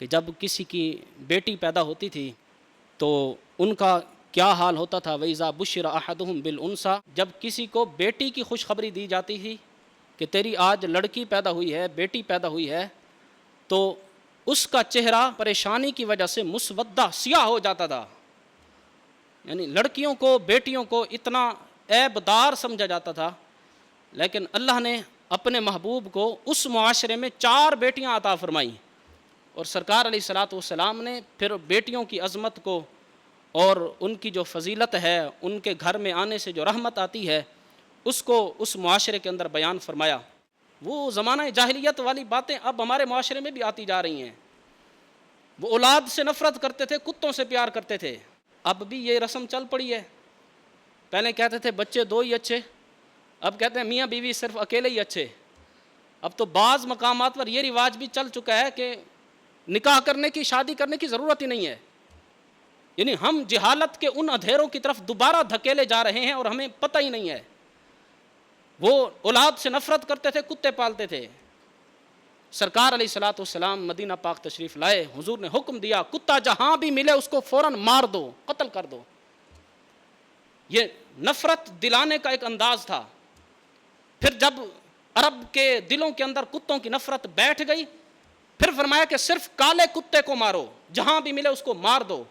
کہ جب کسی کی بیٹی پیدا ہوتی تھی تو ان کا کیا حال ہوتا تھا. وَإِذَا بُشِّرَ أَحَدُهُمْ بِالْأُنْثَىٰ، جب کسی کو بیٹی کی خوشخبری دی جاتی تھی کہ تیری آج لڑکی پیدا ہوئی ہے، بیٹی پیدا ہوئی ہے، تو اس کا چہرہ پریشانی کی وجہ سے مسودہ سیاہ ہو جاتا تھا. یعنی لڑکیوں کو، بیٹیوں کو اتنا عیب دار سمجھا جاتا تھا، لیکن اللہ نے اپنے محبوب کو اس معاشرے میں 4 بیٹیاں عطا فرمائیں، اور سرکار علیہ الصلاۃ والسلام نے پھر بیٹیوں کی عظمت کو اور ان کی جو فضیلت ہے، ان کے گھر میں آنے سے جو رحمت آتی ہے، اس کو اس معاشرے کے اندر بیان فرمایا. وہ زمانہ جاہلیت والی باتیں اب ہمارے معاشرے میں بھی آتی جا رہی ہیں. وہ اولاد سے نفرت کرتے تھے، کتوں سے پیار کرتے تھے. اب بھی یہ رسم چل پڑی ہے. پہلے کہتے تھے بچے 2 ہی اچھے، اب کہتے ہیں میاں بیوی صرف اکیلے ہی اچھے. اب تو بعض مقامات پر یہ رواج بھی چل چکا ہے کہ نکاح کرنے کی، شادی کرنے کی ضرورت ہی نہیں ہے. یعنی ہم جہالت کے ان اندھیروں کی طرف دوبارہ دھکیلے جا رہے ہیں اور ہمیں پتہ ہی نہیں ہے. وہ اولاد سے نفرت کرتے تھے، کتے پالتے تھے. سرکار علیہ الصلاۃ والسلام مدینہ پاک تشریف لائے، حضور نے حکم دیا کتا جہاں بھی ملے اس کو فوراً مار دو، قتل کر دو. یہ نفرت دلانے کا ایک انداز تھا. پھر جب عرب کے دلوں کے اندر کتوں کی نفرت بیٹھ گئی، پھر فرمایا کہ صرف کالے کتے کو مارو، جہاں بھی ملے اس کو مار دو.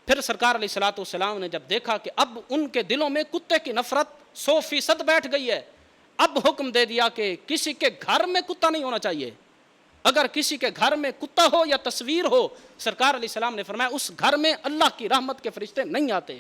پھر سرکار علیہ الصلاۃ والسلام نے جب دیکھا کہ اب ان کے دلوں میں کتے کی نفرت 100% بیٹھ گئی ہے، اب حکم دے دیا کہ کسی کے گھر میں کتا نہیں ہونا چاہیے. اگر کسی کے گھر میں کتا ہو یا تصویر ہو، سرکار علیہ السلام نے فرمایا اس گھر میں اللہ کی رحمت کے فرشتے نہیں آتے.